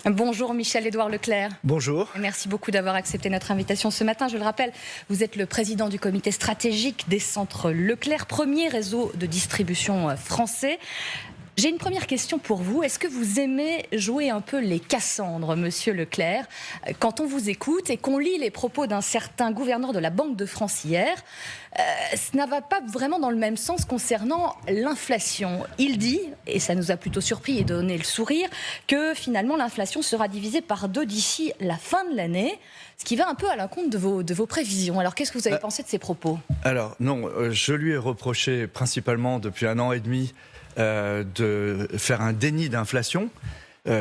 Bonjour Michel-Édouard Leclerc. Bonjour. Merci beaucoup d'avoir accepté notre invitation ce matin. Je le rappelle, vous êtes le président du comité stratégique des centres Leclerc, premier réseau de distribution français. J'ai une première question pour vous. Est-ce que vous aimez jouer un peu les Cassandres, monsieur Leclerc, quand on vous écoute et qu'on lit les propos d'un certain gouverneur de la Banque de France hier? Ça ne va pas vraiment dans le même sens concernant l'inflation. Il dit, et ça nous a plutôt surpris et donné le sourire, que finalement l'inflation sera divisée par 2 d'ici la fin de l'année, ce qui va un peu à l'encontre de vos prévisions. Alors qu'est-ce que vous avez pensé de ces propos? Alors non, je lui ai reproché principalement depuis 1 an et demi de faire un déni d'inflation.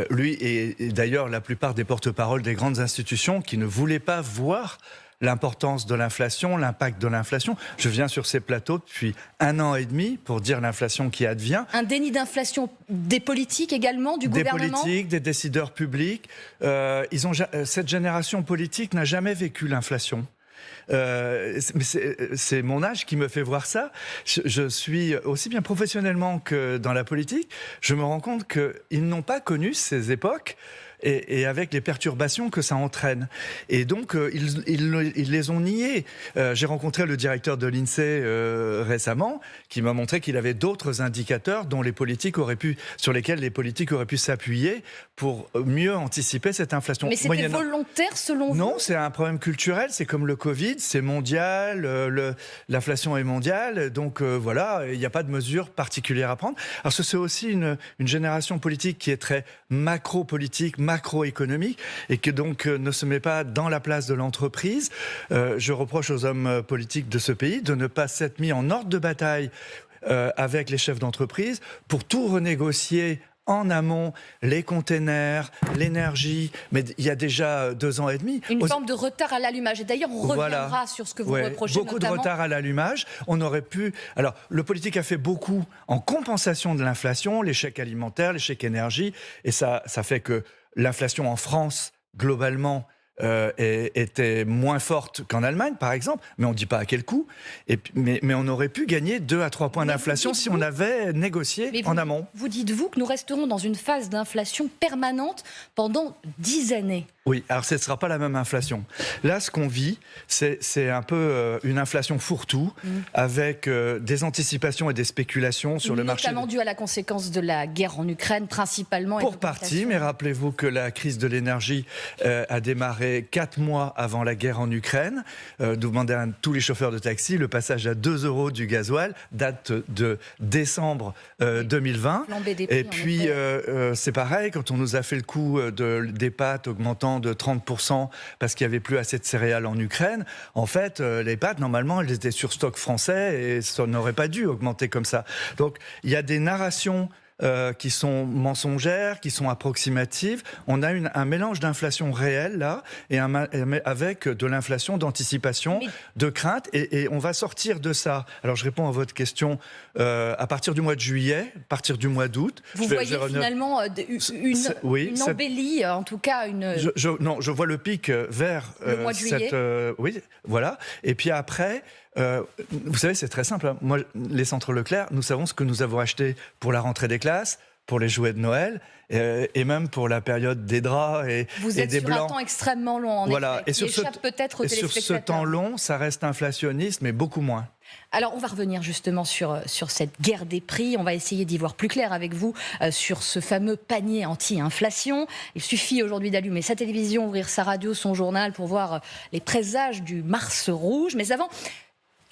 Lui et d'ailleurs la plupart des porte-paroles des grandes institutions qui ne voulaient pas voir l'importance de l'inflation, l'impact de l'inflation. Je viens sur ces plateaux depuis 1 an et demi pour dire l'inflation qui advient. Un déni d'inflation des politiques également, du gouvernement? Des politiques, des décideurs publics. Cette génération politique n'a jamais vécu l'inflation. C'est mon âge qui me fait voir ça. Je suis aussi bien professionnellement que dans la politique. Je me rends compte qu'ils n'ont pas connu ces époques et avec les perturbations que ça entraîne. Et donc, ils les ont niés. J'ai rencontré le directeur de l'INSEE récemment, qui m'a montré qu'il avait d'autres indicateurs sur lesquels les politiques auraient pu s'appuyer pour mieux anticiper cette inflation. Mais c'était volontaire selon vous? Non, c'est un problème culturel, c'est comme le Covid, c'est mondial, l'inflation est mondiale, donc voilà, il n'y a pas de mesures particulières à prendre. Alors c'est aussi une génération politique qui est très macro-politique, macroéconomique, et qui donc ne se met pas dans la place de l'entreprise. Je reproche aux hommes politiques de ce pays de ne pas s'être mis en ordre de bataille avec les chefs d'entreprise pour tout renégocier en amont, les containers, l'énergie, mais il y a déjà 2 ans et demi. Une forme de retard à l'allumage. Et d'ailleurs, on reviendra sur ce que vous reprochez beaucoup notamment. De retard à l'allumage. On aurait pu... Alors, le politique a fait beaucoup en compensation de l'inflation, les chèques alimentaires, les chèques énergie, et ça fait que l'inflation en France, globalement, était moins forte qu'en Allemagne, par exemple, mais on ne dit pas à quel coût. Mais on aurait pu gagner 2 à 3 points d'inflation si on avait négocié en amont. Vous dites-vous que nous resterons dans une phase d'inflation permanente pendant 10 années? Oui, alors ce ne sera pas la même inflation. Là, ce qu'on vit, c'est un peu une inflation fourre-tout, avec des anticipations et des spéculations sur le marché. Notamment dû à la conséquence de la guerre en Ukraine, principalement. Pour partie, mais rappelez-vous que la crise de l'énergie a démarré 4 mois avant la guerre en Ukraine. Demandez à tous les chauffeurs de taxi, le passage à 2 € du gasoil date de décembre 2020. Et puis, c'est pareil, quand on nous a fait le coup des pâtes augmentant de 30% parce qu'il n'y avait plus assez de céréales en Ukraine, en fait, les pâtes, normalement, elles étaient sur stock français et ça n'aurait pas dû augmenter comme ça. Donc, il y a des narrations qui sont mensongères, qui sont approximatives. On a un mélange d'inflation réelle, là, et avec de l'inflation d'anticipation, de crainte, et on va sortir de ça. Alors, je réponds à votre question à partir du mois de juillet, à partir du mois d'août. Vous voyez finalement une embellie, en tout cas une... Non, je vois le pic vers... le mois de juillet. Oui, voilà. Et puis après... vous savez, c'est très simple. Moi, les centres Leclerc, nous savons ce que nous avons acheté pour la rentrée des classes, pour les jouets de Noël, et même pour la période des draps et des blancs. Vous êtes sur un temps extrêmement long, en effet, qui échappe peut-être aux téléspectateurs. Sur ce temps long, ça reste inflationniste, mais beaucoup moins. Alors, on va revenir justement sur cette guerre des prix. On va essayer d'y voir plus clair avec vous sur ce fameux panier anti-inflation. Il suffit aujourd'hui d'allumer sa télévision, ouvrir sa radio, son journal pour voir les présages du Mars rouge. Mais avant...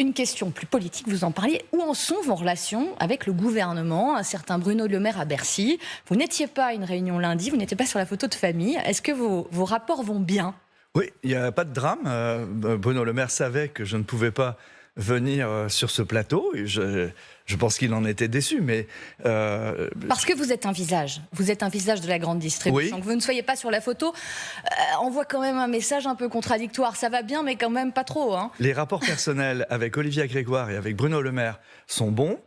une question plus politique, vous en parliez. Où en sont vos relations avec le gouvernement? Un certain Bruno Le Maire à Bercy. Vous n'étiez pas à une réunion lundi, vous n'étiez pas sur la photo de famille. Est-ce que vos rapports vont bien? Oui, il n'y a pas de drame. Bruno Le Maire savait que je ne pouvais pas venir sur ce plateau. Je pense qu'il en était déçu, mais... Parce que vous êtes un visage. Vous êtes un visage de la grande distribution. Oui. Que vous ne soyez pas sur la photo, envoie quand même un message un peu contradictoire. Ça va bien, mais quand même pas trop. Hein. Les rapports personnels avec Olivia Grégoire et avec Bruno Le Maire sont bons.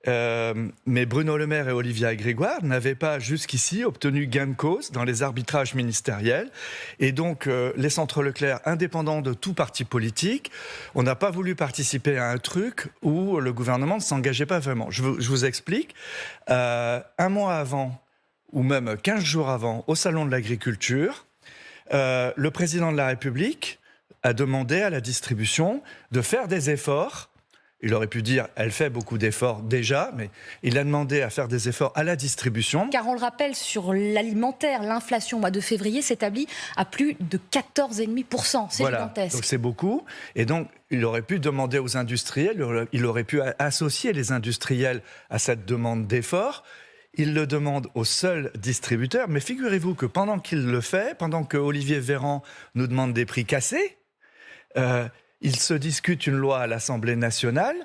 Mais Bruno Le Maire et Olivia Grégoire n'avaient pas jusqu'ici obtenu gain de cause dans les arbitrages ministériels. Et donc, les centres Leclerc, indépendants de tout parti politique, on n'a pas voulu participer à un truc où le gouvernement ne s'engageait pas vraiment. Je vous explique. 1 mois avant ou même 15 jours avant, au Salon de l'Agriculture, le président de la République a demandé à la distribution de faire des efforts. Il aurait pu dire « elle fait beaucoup d'efforts déjà », mais il a demandé à faire des efforts à la distribution. Car on le rappelle, sur l'alimentaire, l'inflation au mois de février s'établit à plus de 14,5%. C'est gigantesque. Donc c'est beaucoup. Et donc, il aurait pu demander aux industriels, il aurait pu associer les industriels à cette demande d'efforts. Il le demande aux seuls distributeurs. Mais figurez-vous que pendant qu'il le fait, pendant que Olivier Véran nous demande des prix cassés, il se discute une loi à l'Assemblée nationale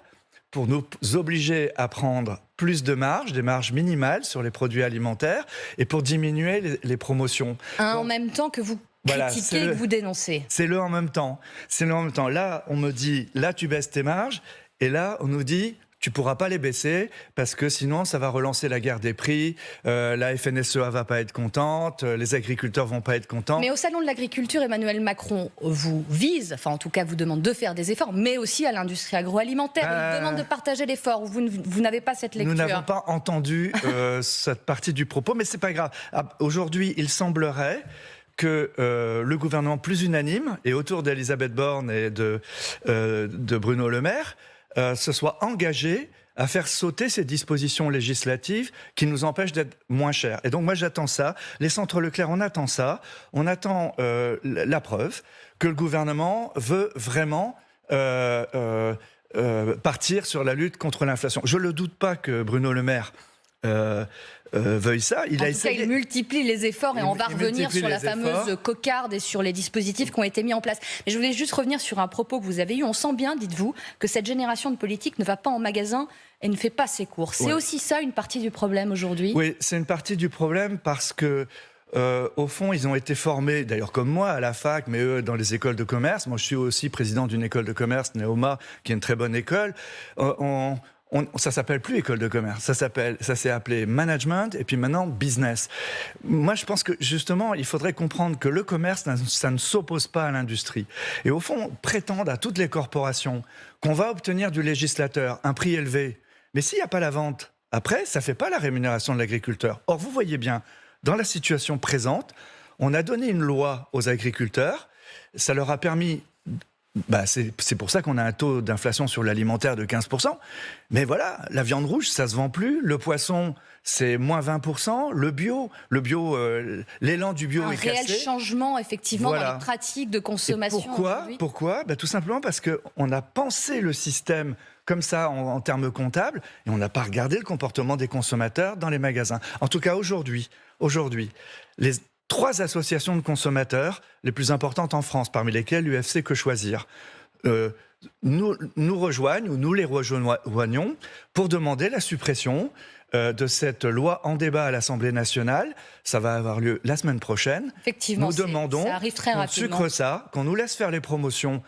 pour nous obliger à prendre plus de marge, des marges minimales sur les produits alimentaires et pour diminuer les promotions. En même temps que vous critiquez et que vous dénoncez. C'est le en même temps. C'est le en même temps. Là, on me dit, là, tu baisses tes marges. Et là, on nous dit, tu ne pourras pas les baisser parce que sinon, ça va relancer la guerre des prix. La FNSEA ne va pas être contente. Les agriculteurs ne vont pas être contents. Mais au Salon de l'Agriculture, Emmanuel Macron vous vise, enfin en tout cas vous demande de faire des efforts, mais aussi à l'industrie agroalimentaire. Il vous demande de partager l'effort. Vous n'avez pas cette lecture. Nous n'avons pas entendu cette partie du propos, mais ce n'est pas grave. Aujourd'hui, il semblerait que le gouvernement plus unanime, et autour d'Elisabeth Borne et de Bruno Le Maire, se soit engagé à faire sauter ces dispositions législatives qui nous empêchent d'être moins chers. Et donc moi j'attends ça. Les centres Leclerc, on attend ça. On attend la preuve que le gouvernement veut vraiment partir sur la lutte contre l'inflation. Je ne le doute pas que Bruno Le Maire veuille ça. Il multiplie les efforts et on va revenir sur la fameuse cocarde et sur les dispositifs qui ont été mis en place. Mais je voulais juste revenir sur un propos que vous avez eu. On sent bien, dites-vous, que cette génération de politiques ne va pas en magasin et ne fait pas ses courses. C'est aussi ça une partie du problème aujourd'hui ? Oui, c'est une partie du problème parce que au fond, ils ont été formés, d'ailleurs comme moi, à la fac, mais eux dans les écoles de commerce. Moi, je suis aussi président d'une école de commerce, Neoma, qui est une très bonne école. Ça s'appelle plus école de commerce, ça s'est appelé management et puis maintenant business. Moi, je pense que justement, il faudrait comprendre que le commerce, ça ne s'oppose pas à l'industrie. Et au fond, prétendre à toutes les corporations qu'on va obtenir du législateur un prix élevé, mais s'il n'y a pas la vente, après, ça ne fait pas la rémunération de l'agriculteur. Or, vous voyez bien, dans la situation présente, on a donné une loi aux agriculteurs, ça leur a permis... c'est pour ça qu'on a un taux d'inflation sur l'alimentaire de 15%. Mais voilà, la viande rouge, ça se vend plus. Le poisson, c'est moins 20%. Le bio, l'élan du bio est cassé. Un réel changement, effectivement, dans les pratiques de consommation. Pourquoi Tout simplement parce qu'on a pensé le système comme ça en termes comptables et on n'a pas regardé le comportement des consommateurs dans les magasins. En tout cas, aujourd'hui, les 3 associations de consommateurs les plus importantes en France, parmi lesquelles l'UFC Que Choisir, nous rejoignent ou nous les rejoignons pour demander la suppression de cette loi en débat à l'Assemblée nationale. Ça va avoir lieu la semaine prochaine. Effectivement, nous demandons qu'on sucre ça, qu'on nous laisse faire les promotions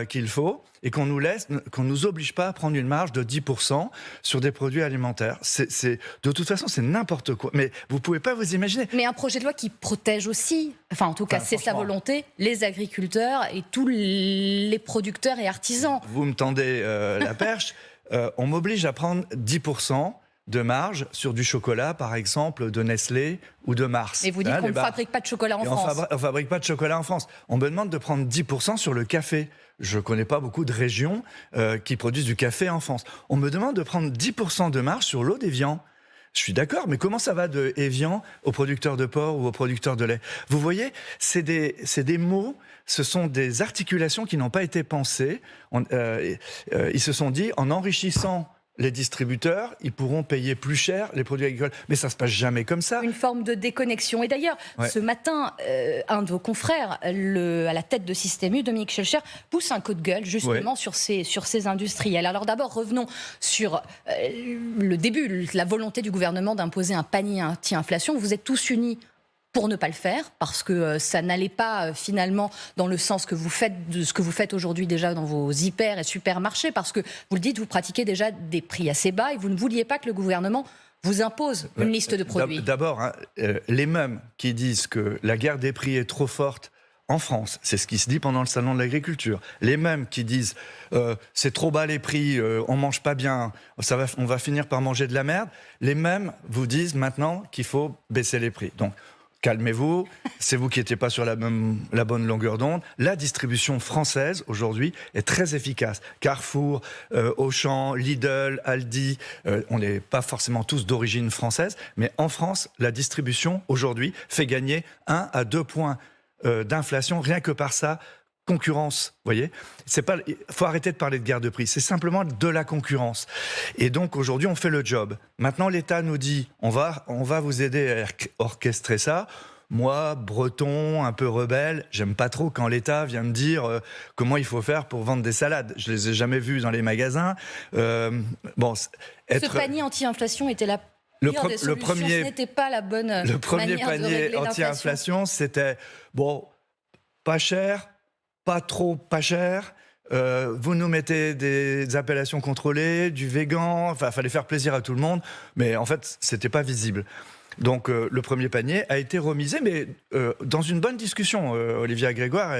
qu'il faut et qu'on nous oblige pas à prendre une marge de 10% sur des produits alimentaires. De toute façon, c'est n'importe quoi. Mais vous pouvez pas vous imaginer. Mais un projet de loi qui protège aussi, enfin en tout cas c'est sa volonté, les agriculteurs et tous les producteurs et artisans. Vous me tendez la perche. On m'oblige à prendre 10% de marge sur du chocolat, par exemple, de Nestlé ou de Mars. Et vous dites qu'on ne fabrique pas de chocolat en France. On ne fabrique pas de chocolat en France. On me demande de prendre 10% sur le café. Je ne connais pas beaucoup de régions qui produisent du café en France. On me demande de prendre 10% de marge sur l'eau d'Évian. Je suis d'accord, mais comment ça va de Évian aux producteurs de porc ou aux producteurs de lait ? Vous voyez, c'est des mots, ce sont des articulations qui n'ont pas été pensées. Ils se sont dit, en enrichissant les distributeurs, ils pourront payer plus cher les produits agricoles. Mais ça ne se passe jamais comme ça. Une forme de déconnexion. Et d'ailleurs, ce matin, un de vos confrères, à la tête de Système U, Dominique Schelcher, pousse un coup de gueule justement sur ces industriels. Alors d'abord, revenons sur le début, la volonté du gouvernement d'imposer un panier anti-inflation. Vous êtes tous unis pour ne pas le faire, parce que ça n'allait pas finalement dans le sens que vous faites, de ce que vous faites aujourd'hui déjà dans vos hyper et supermarchés, parce que vous le dites, vous pratiquez déjà des prix assez bas et vous ne vouliez pas que le gouvernement vous impose une liste de produits. D'abord, les mêmes qui disent que la guerre des prix est trop forte en France, c'est ce qui se dit pendant le salon de l'agriculture, les mêmes qui disent c'est trop bas les prix, on mange pas bien, on va finir par manger de la merde, les mêmes vous disent maintenant qu'il faut baisser les prix. Donc calmez-vous, c'est vous qui n'étiez pas sur la bonne longueur d'onde. La distribution française, aujourd'hui, est très efficace. Carrefour, Auchan, Lidl, Aldi, on n'est pas forcément tous d'origine française, mais en France, la distribution, aujourd'hui, fait gagner 1 à 2 points d'inflation, rien que par ça. Concurrence, vous voyez, faut arrêter de parler de guerre de prix, c'est simplement de la concurrence. Et donc aujourd'hui, on fait le job. Maintenant, l'État nous dit, on va vous aider à orchestrer ça. Moi, breton, un peu rebelle, j'aime pas trop quand l'État vient me dire comment il faut faire pour vendre des salades. Je les ai jamais vus dans les magasins. Ce panier anti-inflation était la pire des solutions, ce n'était pas la bonne manière de régler l'inflation. Le premier panier anti-inflation, c'était pas cher, pas trop pas cher, vous nous mettez des appellations contrôlées, du végan, enfin, il fallait faire plaisir à tout le monde, mais en fait, c'était pas visible. Donc le premier panier a été remisé, mais dans une bonne discussion. Olivia Grégoire,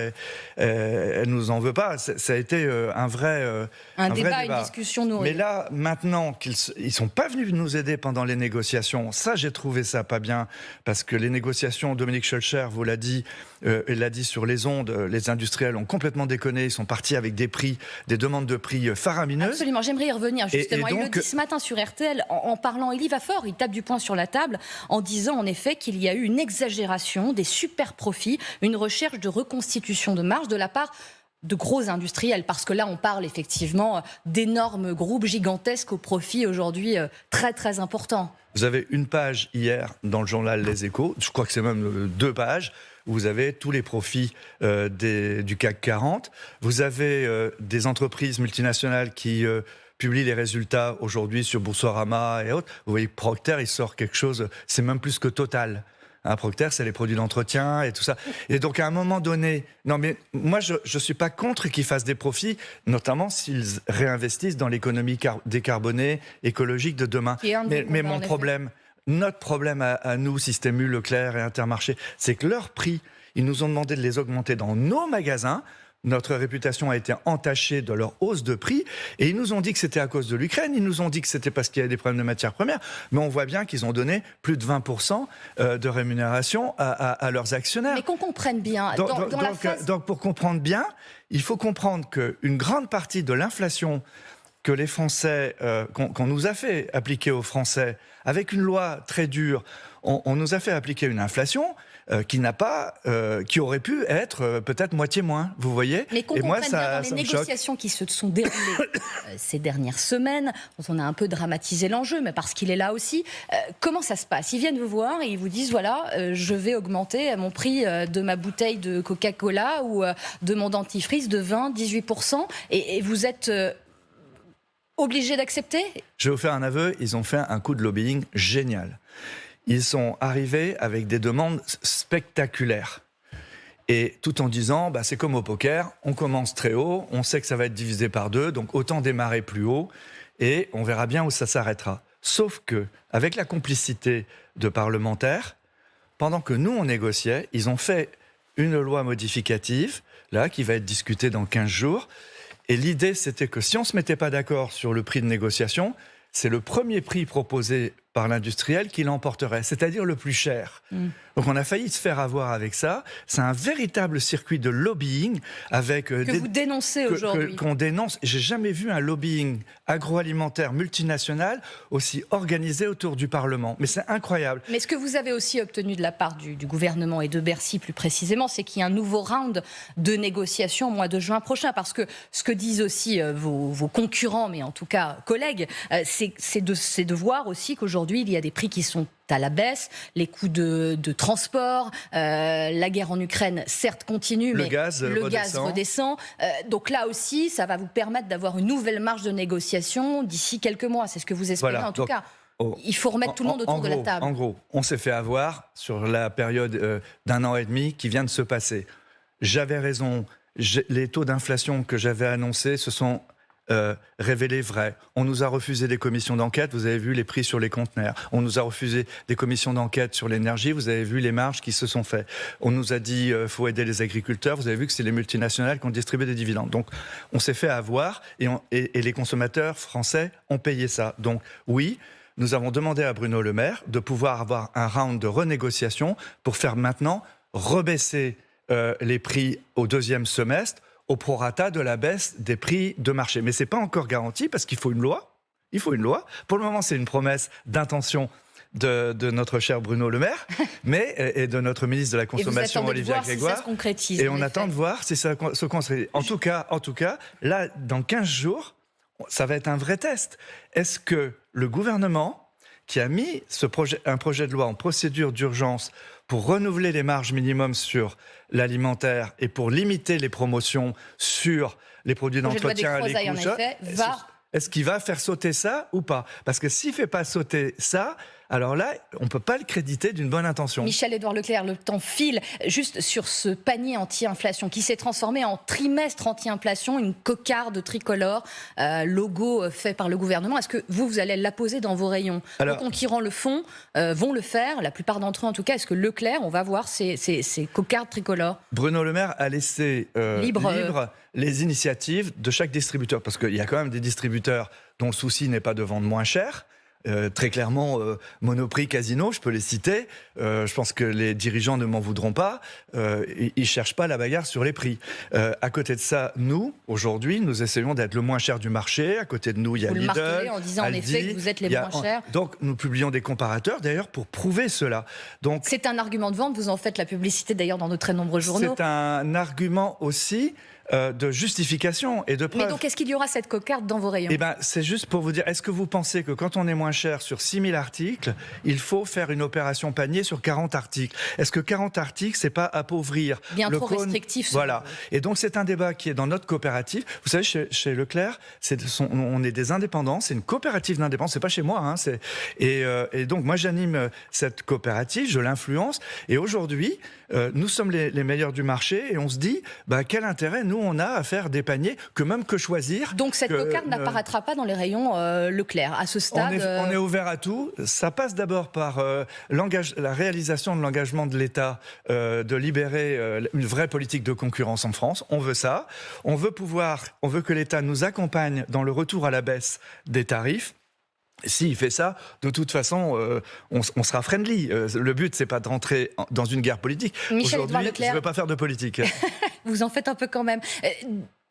elle nous en veut pas. Ça a été un vrai débat, une discussion nourrie. Mais là, maintenant qu'ils sont pas venus nous aider pendant les négociations, ça j'ai trouvé ça pas bien, parce que les négociations, Dominique Schoelcher vous l'a dit, il l'a dit sur les ondes, les industriels ont complètement déconné, ils sont partis avec des demandes de prix faramineuses. Absolument, j'aimerais y revenir justement. Il le dit ce matin sur RTL, en parlant, il y va fort, il tape du poing sur la table, en disant en effet qu'il y a eu une exagération, des super profits, une recherche de reconstitution de marge de la part de gros industriels, parce que là on parle effectivement d'énormes groupes gigantesques au profit aujourd'hui très très important. Vous avez une page hier dans le journal Les Échos, je crois que c'est même 2 pages, où vous avez tous les profits du CAC 40, vous avez des entreprises multinationales qui publie les résultats aujourd'hui sur Boursorama et autres. Vous voyez, Procter, il sort quelque chose, c'est même plus que Total. Procter, c'est les produits d'entretien et tout ça. Et donc, à un moment donné, non mais moi, je ne suis pas contre qu'ils fassent des profits, notamment s'ils réinvestissent dans l'économie décarbonée, écologique de demain. Mais notre problème à nous, Système U, Leclerc et Intermarché, c'est que leurs prix, ils nous ont demandé de les augmenter dans nos magasins. Notre réputation a été entachée de leur hausse de prix et ils nous ont dit que c'était à cause de l'Ukraine, ils nous ont dit que c'était parce qu'il y avait des problèmes de matières premières, mais on voit bien qu'ils ont donné plus de 20% de rémunération à leurs actionnaires. Mais qu'on comprenne bien. Donc pour comprendre bien, il faut comprendre qu'une grande partie de l'inflation que les Français, qu'on nous a fait appliquer aux Français, avec une loi très dure, on nous a fait appliquer une inflation qui aurait pu être peut-être moitié moins, vous voyez. Mais qu'on comprenne bien dans les négociations qui se sont déroulées ces dernières semaines, on a un peu dramatisé l'enjeu, mais parce qu'il est là aussi, comment ça se passe? Ils viennent vous voir et ils vous disent, voilà, je vais augmenter mon prix de ma bouteille de Coca-Cola ou de mon dentifrice de 20-18%, et vous êtes obligé d'accepter? Je vais vous faire un aveu, ils ont fait un coup de lobbying génial. Ils sont arrivés avec des demandes spectaculaires. Et tout en disant, c'est comme au poker, on commence très haut, on sait que ça va être divisé par 2, donc autant démarrer plus haut, et on verra bien où ça s'arrêtera. Sauf que, avec la complicité de parlementaires, pendant que nous on négociait, ils ont fait une loi modificative, là, qui va être discutée dans 15 jours, et l'idée c'était que si on ne se mettait pas d'accord sur le prix de négociation, c'est le premier prix proposé par l'industriel qui l'emporterait, c'est-à-dire le plus cher. Donc on a failli se faire avoir avec ça. C'est un véritable circuit de lobbying avec vous dénoncez aujourd'hui. Qu'on dénonce. J'ai jamais vu un lobbying agroalimentaire multinational aussi organisé autour du Parlement. Mais c'est incroyable. Mais ce que vous avez aussi obtenu de la part du gouvernement et de Bercy plus précisément, c'est qu'il y a un nouveau round de négociations au mois de juin prochain. Parce que ce que disent aussi vos concurrents, mais en tout cas collègues, c'est de voir aussi qu'aujourd'hui il y a des prix qui sont à la baisse, les coûts de transport, la guerre en Ukraine certes continue, mais le gaz redescend. Donc là aussi, ça va vous permettre d'avoir une nouvelle marge de négociation d'ici quelques mois. C'est ce que vous espérez, voilà, en tout cas. Il faut remettre tout le monde autour de la table. En gros, on s'est fait avoir sur la période d'1 an et demi qui vient de se passer. J'avais raison. Les taux d'inflation que j'avais annoncés se sont révélé vrai. On nous a refusé des commissions d'enquête, vous avez vu les prix sur les conteneurs. On nous a refusé des commissions d'enquête sur l'énergie, vous avez vu les marges qui se sont faites. On nous a dit faut aider les agriculteurs, vous avez vu que c'est les multinationales qui ont distribué des dividendes. Donc on s'est fait avoir et les consommateurs français ont payé ça. Donc oui, nous avons demandé à Bruno Le Maire de pouvoir avoir un round de renégociation pour faire maintenant rebaisser les prix au deuxième semestre au prorata de la baisse des prix de marché. Mais ce n'est pas encore garanti parce qu'il faut une loi. Il faut une loi. Pour le moment, c'est une promesse d'intention de notre cher Bruno Le Maire, et de notre ministre de la Consommation, Olivia Grégoire. Si ça se concrétise, et on attend de voir si ça se concrétise. En tout cas, là, dans 15 jours, ça va être un vrai test. Est-ce que le gouvernement, qui a mis un projet de loi en procédure d'urgence pour renouveler les marges minimums sur l'alimentaire et pour limiter les promotions sur les produits d'entretien, les couches, est-ce qu'il va faire sauter ça ou pas? Parce que s'il ne fait pas sauter ça, alors là, on ne peut pas le créditer d'une bonne intention. Michel-Édouard Leclerc, le temps file. Juste sur ce panier anti-inflation qui s'est transformé en trimestre anti-inflation, une cocarde tricolore, logo fait par le gouvernement. Est-ce que vous allez la poser dans vos rayons? Les conquérants le font, vont le faire, la plupart d'entre eux en tout cas. Est-ce que Leclerc, on va voir ces cocardes tricolores? Bruno Le Maire a laissé libre les initiatives de chaque distributeur, parce qu'il y a quand même des distributeurs dont le souci n'est pas de vendre moins cher. Très clairement, Monoprix, Casino, je peux les citer. Je pense que les dirigeants ne m'en voudront pas. Ils ne cherchent pas la bagarre sur les prix. À côté de ça, nous, aujourd'hui, nous essayons d'être le moins cher du marché. À côté de nous, il y a Lidl, vous le martelez en disant Aldi, en effet que vous êtes les moins chers. Donc, nous publions des comparateurs, d'ailleurs, pour prouver cela. Donc, c'est un argument de vente. Vous en faites la publicité, d'ailleurs, dans de très nombreux journaux. C'est un argument aussi de justification et de preuve. Mais donc, est-ce qu'il y aura cette cocarde dans vos rayons? Eh ben, c'est juste pour vous dire, est-ce que vous pensez que quand on est moins cher sur 6000 articles, il faut faire une opération panier sur 40 articles? Est-ce que 40 articles, c'est pas appauvrir bien le trop cône? Restrictif? Voilà. Et donc, c'est un débat qui est dans notre coopérative. Vous savez, chez Leclerc, on est des indépendants, c'est une coopérative d'indépendants, c'est pas chez moi. Hein, et donc, moi, j'anime cette coopérative, je l'influence. Et aujourd'hui, nous sommes les meilleurs du marché et on se dit, quel intérêt, nous, on a à faire des paniers que choisir. Donc cette cocarde n'apparaîtra pas dans les rayons Leclerc à ce stade. On est ouvert à tout. Ça passe d'abord par la réalisation de l'engagement de l'État de libérer une vraie politique de concurrence en France. On veut ça. On veut que l'État nous accompagne dans le retour à la baisse des tarifs. S'il fait ça, de toute façon, on sera friendly. Le but, c'est pas de rentrer dans une guerre politique. Aujourd'hui, je ne veux pas faire de politique. Vous en faites un peu quand même.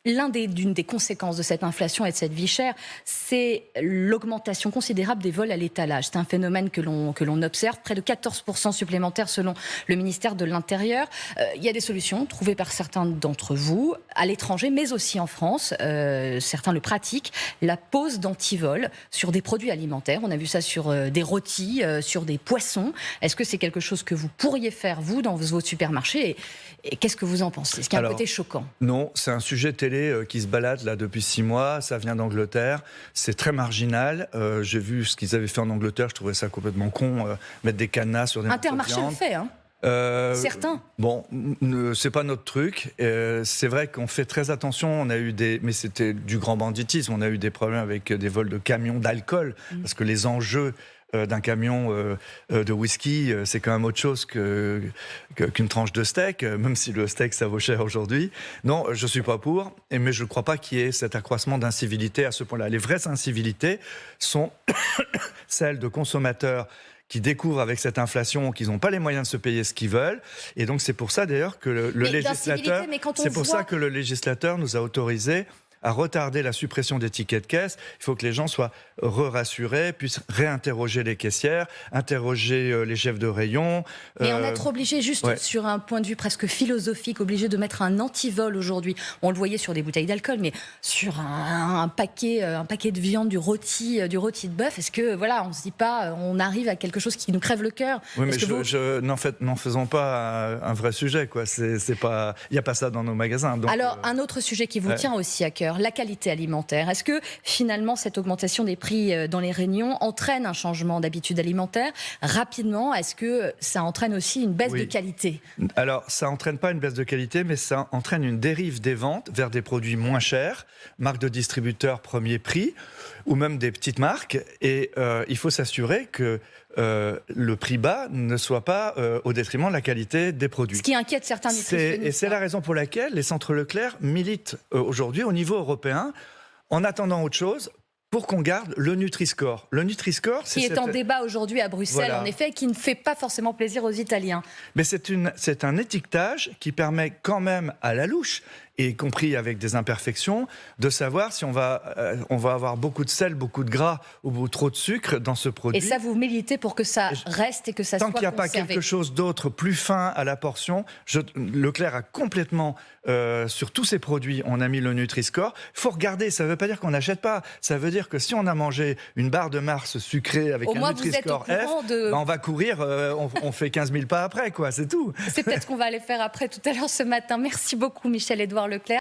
L'une des conséquences de cette inflation et de cette vie chère, c'est l'augmentation considérable des vols à l'étalage. C'est un phénomène que l'on observe, près de 14% supplémentaires selon le ministère de l'Intérieur. Il y a des solutions trouvées par certains d'entre vous, à l'étranger, mais aussi en France. Certains le pratiquent, la pose d'antivol sur des produits alimentaires. On a vu ça sur des rôtis, sur des poissons. Est-ce que c'est quelque chose que vous pourriez faire, vous, dans vos supermarchés? Et qu'est-ce que vous en pensez? Est-ce qu'il y a un côté choquant? Non, c'est un sujet télé qui se balade là depuis 6 mois, ça vient d'Angleterre, c'est très marginal. J'ai vu ce qu'ils avaient fait en Angleterre, je trouvais ça complètement con, mettre des cadenas sur des Intermarché le fait, hein. Certains. Bon, c'est pas notre truc. C'est vrai qu'on fait très attention. Mais c'était du grand banditisme. On a eu des problèmes avec des vols de camions d'alcool, parce que les enjeux d'un camion de whisky, c'est quand même autre chose qu'une tranche de steak, même si le steak, ça vaut cher aujourd'hui. Non, je ne suis pas pour, mais je ne crois pas qu'il y ait cet accroissement d'incivilité à ce point-là. Les vraies incivilités sont celles de consommateurs qui découvrent avec cette inflation qu'ils n'ont pas les moyens de se payer ce qu'ils veulent. Et donc, c'est pour ça, d'ailleurs, que le législateur nous a autorisé à retarder la suppression des tickets de caisse. Il faut que les gens soient rassurés, puissent réinterroger les caissières, interroger les chefs de rayon. Mais en être obligé, juste sur un point de vue presque philosophique, obligé de mettre un antivol aujourd'hui. On le voyait sur des bouteilles d'alcool, mais sur un paquet de viande, du rôti de bœuf, est-ce que, voilà, on ne se dit pas, on arrive à quelque chose qui nous crève le cœur? Oui, mais n'en faisons pas un vrai sujet, quoi. Il n'y a pas ça dans nos magasins. Donc, alors, un autre sujet qui vous tient aussi à cœur, l'heure, la qualité alimentaire. Est-ce que finalement cette augmentation des prix dans les réunions entraîne un changement d'habitude alimentaire rapidement? Est-ce que ça entraîne aussi une baisse de qualité? Alors, ça n'entraîne pas une baisse de qualité, mais ça entraîne une dérive des ventes vers des produits moins chers, marques de distributeurs premier prix, ou même des petites marques. Et il faut s'assurer que le prix bas ne soit pas au détriment de la qualité des produits. Ce qui inquiète certains nutritionnistes. Et c'est la raison pour laquelle les centres Leclerc militent aujourd'hui au niveau européen, en attendant autre chose, pour qu'on garde le Nutri-Score. Le Nutri-Score, qui est en débat aujourd'hui à Bruxelles, en effet, qui ne fait pas forcément plaisir aux Italiens. Mais c'est un étiquetage qui permet quand même à la louche, y compris avec des imperfections, de savoir si on va avoir beaucoup de sel, beaucoup de gras ou trop de sucre dans ce produit. Et ça, vous militez pour que ça reste et que ça soit conservé. Tant qu'il n'y a pas quelque chose d'autre, plus fin à la portion, Leclerc a complètement, sur tous ses produits, on a mis le Nutri-Score. Il faut regarder, ça ne veut pas dire qu'on n'achète pas. Ça veut dire que si on a mangé une barre de Mars sucrée avec un Nutri-Score F, on va courir, on fait 15 000 pas après, quoi, c'est tout. C'est peut-être ce qu'on va aller faire après tout à l'heure ce matin. Merci beaucoup Michel-Édouard Leclerc.